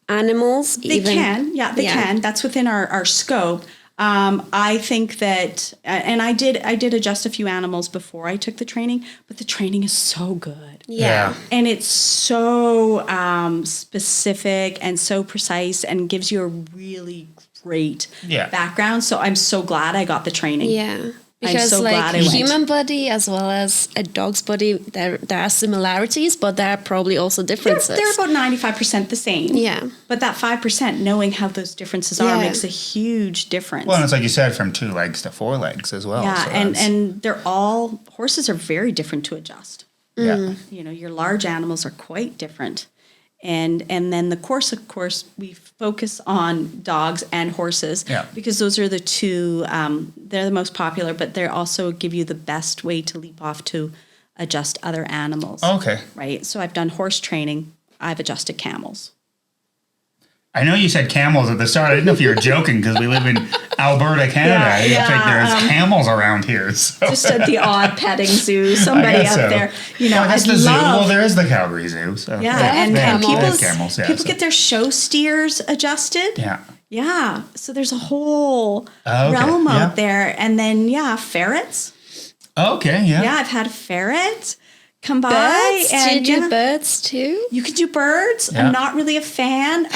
animals? They can. That's within our scope. I think that, and I did adjust a few animals before I took the training, but the training is so good. Yeah. And it's so specific and so precise and gives you a really great background. So I'm so glad I got the training. Yeah. I'm Because so like glad I went. human body as well as a dog's body, there are similarities, but there are probably also differences. They're about 95% the same. Yeah. But that 5%, knowing how those differences are, Yeah. makes a huge difference. Well, and it's like you said, from 2 legs to 4 legs as well. Yeah, so and that's- horses are very different to adjust. yeah. You know, your large animals are quite different. And then the course, of course, we focus on dogs and horses because those are the two, they're the most popular, but they also give you the best way to leap off to adjust other animals. Okay. Right? So I've done horse training. I've adjusted camels. I know you said camels at the start. I didn't know if you were joking because we live in Alberta, Canada. Yeah, I think there's camels around here. So. Just at the odd petting zoo, somebody guess out so. there. You know, I guess I the zoo. love. Well, there is the Calgary Zoo. So Yeah, have and camels. camels. Yeah, people so- get their show steers adjusted. Yeah. Yeah, so there's a whole Okay, realm yeah. out there. And then, ferrets. Okay. Yeah. Yeah, I've had a ferret come by. Birds? Do you And do birds too? you can do birds. Yeah. I'm not really a fan.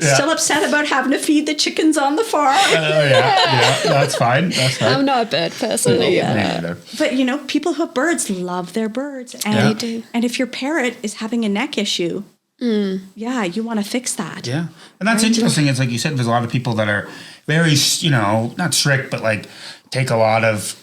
Still upset about having to feed the chickens on the farm. Yeah. That's fine. That's fine. I'm not a bird person. Me Yeah. neither. But, people who have birds love their birds. And, Yeah. They do. And if your parrot is having a neck issue, you want to fix that. Yeah. And that's interesting. It's like you said, there's a lot of people that are very, not strict, but like take a lot of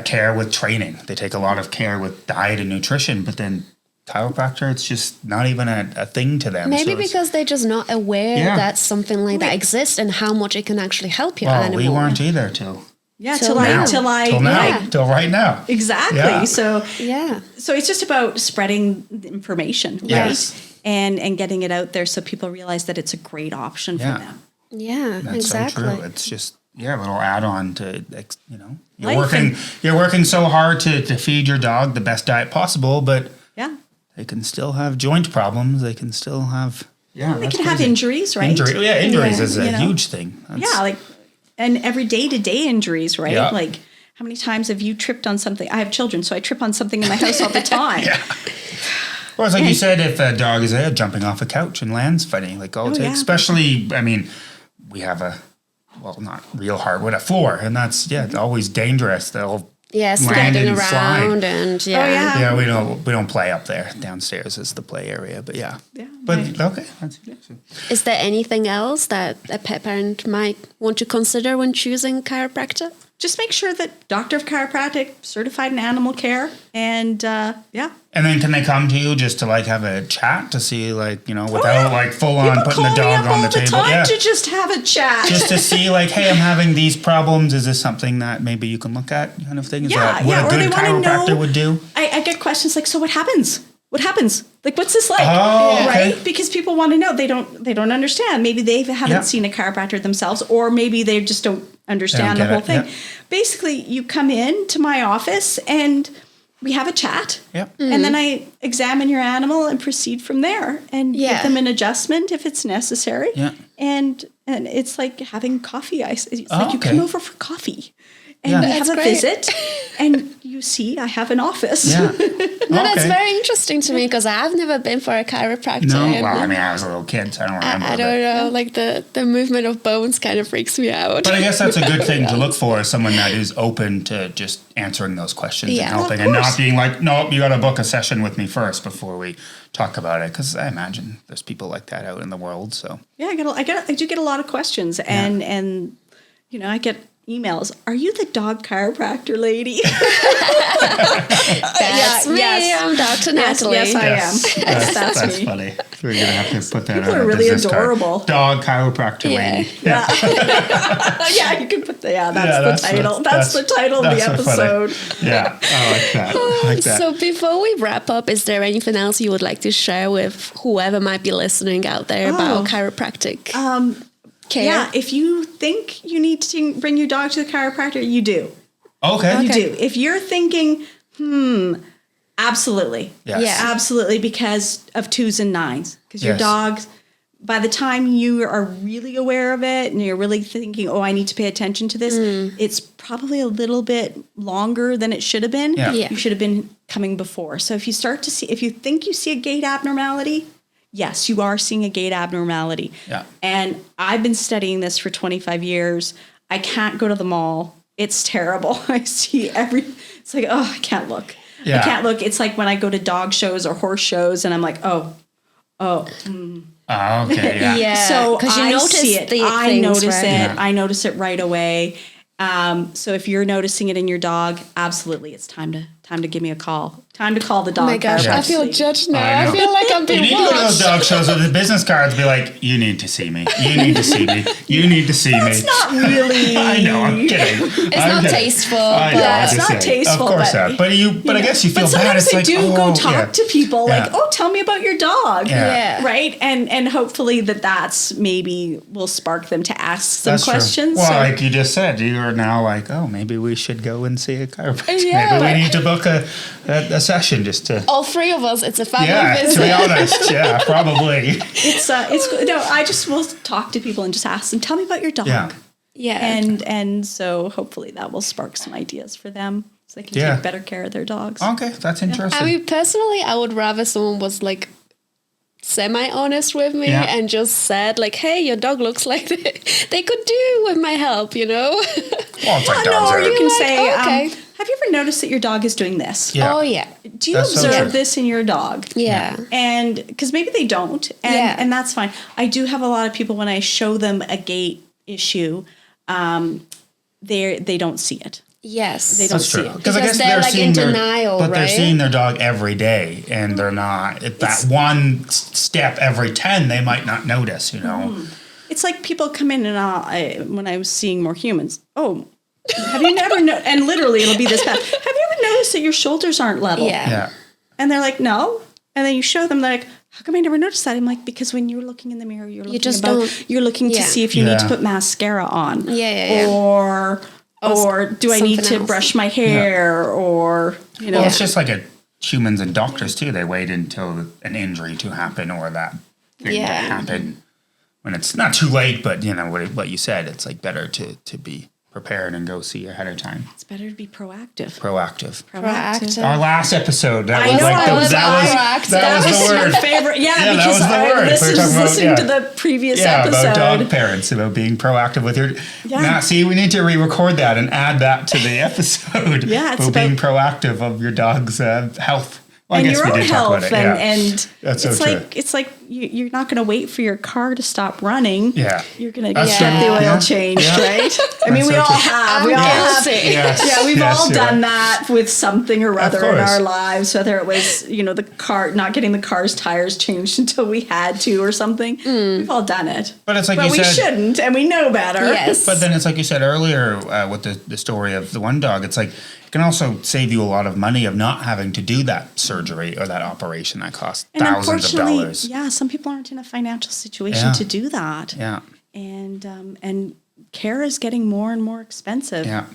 care with training. They take a lot of care with diet and nutrition, but then chiropractor, it's just not even a thing to them. Maybe So it's- because they're just not aware Yeah. that something like that exists and how much it can actually help your well, animal. we weren't either till Yeah, Till till now. I till right now. Exactly. Yeah. So Yeah. it's just about spreading the information, right? Yes. And getting it out there so people realize that it's a great option Yeah. for them. Yeah, That's exactly. so true. It's just a little add on to you're Life working you're working so hard to feed your dog the best diet possible, but Yeah. they can still have joint problems. They can still have They can have injuries, right? Injuries is a you know. huge thing. That's- And every day-to-day injuries, right? Yeah. Like how many times have you tripped on something? I have children, so I trip on something in my house all the time. Well, it's like you said, if a dog is jumping off a couch and lands funny, like especially, we have not real hardwood, a floor, and that's it's always dangerous. They'll land sliding and slide. around and Yeah, we don't play up there. Downstairs is the play area, but yeah. But okay, that's interesting. Is there anything else that a pet parent might want to consider when choosing chiropractor? Just make sure that doctor of chiropractic, certified in animal care, and And then can they come to you just to have a chat to see without full on People putting the call me dog up on the all the table? time to just have a chat. Just to see hey, I'm having these problems. Is this something that maybe you can look at kind of thing? Is that what a or they good wanna chiropractor know- would do? I get questions like, so what happens? What happens? Like, what's this like? Oh, okay. Right? Because people want to know. They don't understand. Maybe they haven't seen a chiropractor themselves, or maybe they just don't understand the get whole it, thing. yeah. Basically, you come in to my office and we have a chat. Yep. And then I examine your animal and proceed from there and give Yeah. them an adjustment if it's necessary. Yeah. And it's like having coffee. It's like you okay. come over for coffee. And Yeah. we That's have a great. visit, and you see, I have an office. Yeah. No, that's Okay. very interesting to me because I've never been for a chiropractor. No, and well, I was a little kid, so I don't remember. I don't know, like the movement of bones kind of freaks me out. But I guess that's a good thing to look for, is someone that is open to just answering those questions Yeah. and helping, Of and not course. being like, nope, you got to book a session with me first before we talk about it. Because I imagine there's people like that out in the world. So Yeah, I do get a lot of questions, and I get emails. Are you the dog chiropractor lady? That's me. Yes. I'm Dr. Natalie. Yes, I am. That's me. funny. We're gonna have to put that People on are a really business adorable. card. Dog chiropractor lady. Yeah, you can put that's the title. That's the title of the so funny. episode. Yeah, I like that. I like that. So before we wrap up, is there anything else you would like to share with whoever might be listening out there about chiropractic care? Yeah, if you think you need to bring your dog to the chiropractor, you do. Okay. You do. If you're thinking, absolutely. Yes. Yeah. Absolutely, because of 2s and 9s. Because your Yes. dog, by the time you are really aware of it and you're really thinking, I need to pay attention to this, it's probably a little bit longer than it should have been. Yeah. Yeah. You should have been coming before. So if you think you see a gait abnormality, yes, you are seeing a gait abnormality. Yeah. And I've been studying this for 25 years. I can't go to the mall. It's terrible. I see it's like, I can't look. Yeah. I can't look. It's like when I go to dog shows or horse shows and I'm like, Oh, okay. Yeah. Yeah. So because you I notice see it. I things, notice right? it. Yeah. I notice it right away. So if you're noticing it in your dog, absolutely, it's time to give me a call. Time to call the dog. Oh my gosh, I Yes. feel judged now. I I know. feel like I'm You being need to go to those watched. dog shows with the business cards. Be like, you need to see me. You need to see me. You need to see me. It's not really. I know. I'm kidding. It's not tasteful. I know. but- I'm it's just not saying. tasteful, Of course but- not. But I guess you feel But bad. sometimes It's I like, do go talk yeah. to people like, Yeah. tell me about your dog. Yeah. Yeah. Right. And hopefully that's maybe will spark them to ask some That's true. questions. Well, So- like you just said, you are now like, maybe we should go and see a chiropractor. Yeah. Maybe we need to book a session just to. All three of us, it's a family Yeah, to visit. be honest, yeah, probably. it's I just will talk to people and just ask them, tell me about your dog. Yeah. Yeah. And so hopefully that will spark some ideas for them so they can Yeah. take better care of their dogs. Okay, that's interesting. I mean, personally, I would rather someone was like semi-honest with me Yeah. and just said like, hey, your dog looks like they could do with my help, Well, it's like No, dogs or are. you can Like, say, okay. have you ever noticed that your dog is doing this? Yeah. Oh, yeah. Do you That's so observe true. this in your dog? Yeah. And because maybe they don't, and, Yeah. and that's fine. I do have a lot of people when I show them a gait issue, they don't see it. Yes. They don't That's see true. it. Because I Because guess they're, they're like, seeing in their, denial, but they're right? seeing their dog every day, and they're not. If that one step every 10, they might not notice. It's like people come in and when I was seeing more humans. Oh, have you never and literally it'll be this bad. Have you ever noticed that your shoulders aren't level? Yeah. Yeah. And they're like, no. And then you show them, they're like, how come I never noticed that? I'm like, because when you're looking in the mirror, you're looking just don't- you're looking to Yeah. see if you need to Yeah. put mascara on. Yeah. Or do I need something to else. brush my hair or Well, it's just like humans and doctors too. They wait until an injury to happen or that thing to Yeah. happen when it's not too late. But what you said, it's like better to be prepared and go see ahead of time. it's better to be proactive. Proactive. Proactive. Our last episode, that I was know, like I was that was the your word. favorite. Yeah, Yeah, that because was the word. this We were is talking about- listening to yeah. the previous Yeah, episode. about dog parents, about being proactive with your. Yeah. Now, see, we need to re-record that and add that to the episode. Yeah, it's about being about- proactive of your dog's health. Well, I and guess your we own did talk health, about it. Yeah. and That's so it's true. like you're not going to wait for your car to stop running. Yeah. You're going to That's get true. the oil Yeah. changed, Yeah. right? I mean, That's we so all true. have. We all Yes. have. Yes. Yeah, we've Yes, all you're done right. that with something or other in course. our lives, whether it was, the car, not getting the car's tires changed until we had to or something. We've all done it. But it's like But you we said. shouldn't, and we know better. Yes. But then it's like you said earlier with the story of the one dog. It's like it can also save you a lot of money of not having to do that surgery or that operation that costs And thousands of unfortunately, dollars. yeah, some people aren't in a financial situation Yeah. to do that. Yeah. And care is getting more and more expensive. Yeah.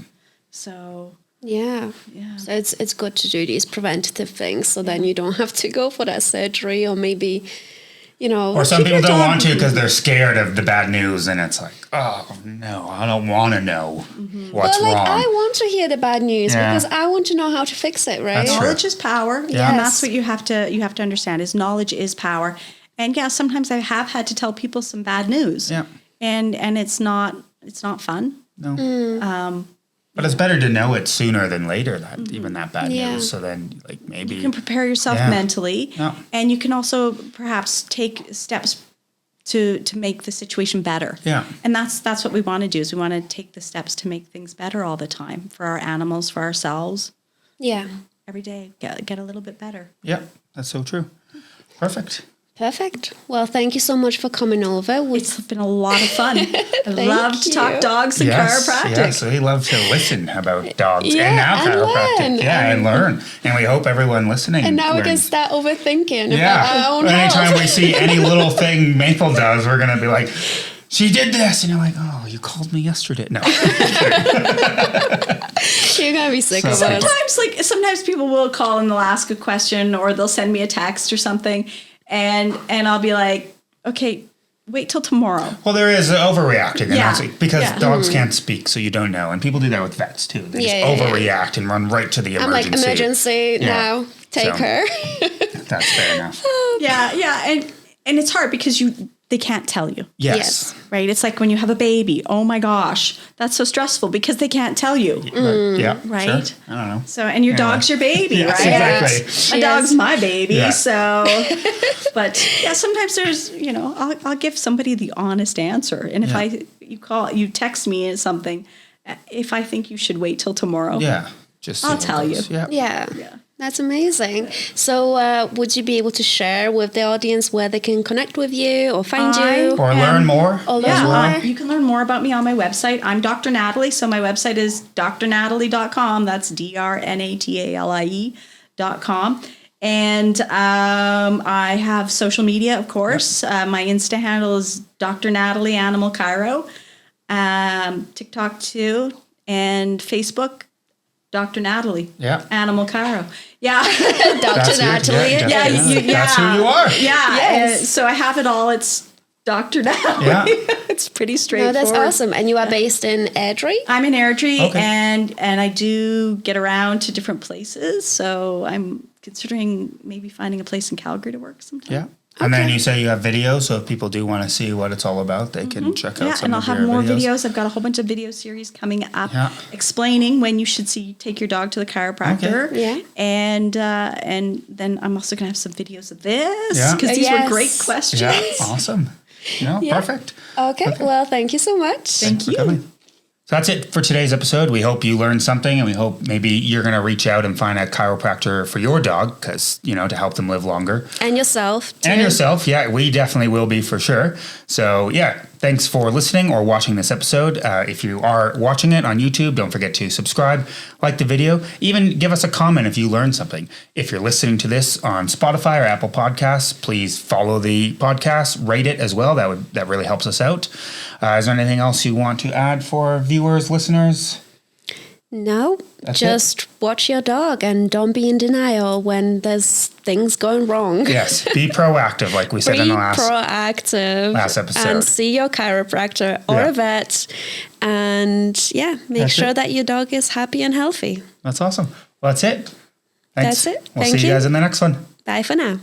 So Yeah. Yeah. So it's good to do these preventative things so then you don't have to go for that surgery or maybe, Or some keep people your don't dog- want to because they're scared of the bad news, and it's like, oh no, I don't want to know what's but like wrong. I want to hear the bad news Yeah. because I want to know how to fix it, right? That's true. knowledge is power. Yeah. And that's what you have to understand is knowledge is power. And yeah, sometimes I have had to tell people some bad news. Yeah. And it's not fun. No. But it's better to know it sooner than later, that even that bad Yeah. news. So then, like, maybe You can prepare yourself Yeah. mentally. Yeah. And you can also perhaps take steps to make the situation better. Yeah. And that's what we want to do, is we want to take the steps to make things better all the time for our animals, for ourselves. Yeah. Every day, get a little bit better. Yeah, that's so true. Perfect. Perfect. Well, thank you so much for coming over. It's been a lot of fun. I love to talk dogs and chiropractic. Yes, we love to listen about dogs Yeah, and now and chiropractic. learn. Yeah, and learn. And we hope everyone listening And now we can learns. start overthinking Yeah. about our own Anytime health. we see any little thing Maple does, we're going to be like, she did this. And you're like, oh, you called me yesterday. No. You're going to be sick of us. Sometimes people will call and they'll ask a question, or they'll send me a text or something, and I'll be like, okay, wait till tomorrow. Well, there is overreacting. And Yeah. that's because dogs can't speak, so you don't know. And people do that with vets, too. They just overreact and run right to the I'm emergency. like, emergency, now, take her. That's fair enough. Yeah, and it's hard because they can't tell you. Yes. Right? It's like when you have a baby. Oh my gosh, that's so stressful because they can't tell you. Yeah. Right? Sure. I don't know. So, and your dog's your baby, Yes, right? exactly. My dog's my baby. Yeah. So, but yeah, sometimes there's, I'll give somebody the honest answer. And if you text me or something, if I think you should wait till tomorrow, Yeah. Just I'll see tell what you. goes. Yeah. Yeah. That's amazing. So would you be able to share with the audience where they can connect with you or find you? Or learn more. Or learn more? You can learn more about me on my website. I'm Dr. Natalie, so my website is drnatalie.com. That's drnatalie.com. And I have social media, of course. My Insta handle is Dr. Natalie Animal Chiro. TikTok too, and Facebook. Dr. Natalie. Yeah. Animal Chiro. Yeah. Dr. Natalie. That's who you are. Yeah. Yes. So I have it all. It's Dr. Natalie. Yeah. It's pretty No, straightforward. that's awesome. And you are based in Airdrie? I'm in Airdrie, Okay. and I do get around to different places. So I'm considering maybe finding a place in Calgary to work sometime. Yeah. And then you say you have videos, so if people do want to see what it's all about, they can check out Yeah, some and I'll of have your more videos. videos. I've got a whole bunch of video series coming up explaining when you should take your dog to the chiropractor. Okay. Yeah. And then I'm also going to have some videos of this Yeah. because these were Yes. great questions. Yeah. Awesome. Perfect. Okay. Well, thank you so much. Thanks for coming. So that's it for today's episode. We hope you learned something, and we hope maybe you're going to reach out and find a chiropractor for your dog because, to help them live longer. And yourself, too. And yourself. Yeah, we definitely will be for sure. So, thanks for listening or watching this episode. If you are watching it on YouTube, don't forget to subscribe, like the video, even give us a comment if you learned something. If you're listening to this on Spotify or Apple Podcasts, please follow the podcast, rate it as well. That really helps us out. Is there anything else you want to add for viewers, listeners? No, just watch your dog and don't be in denial when there's things going wrong. Yes, be proactive, like we said in the last episode. And see your chiropractor or a vet. And make sure that your dog is happy and healthy. That's awesome. Well, that's it. Thanks. That's it. We'll Thank see you guys in the next one. Bye for now.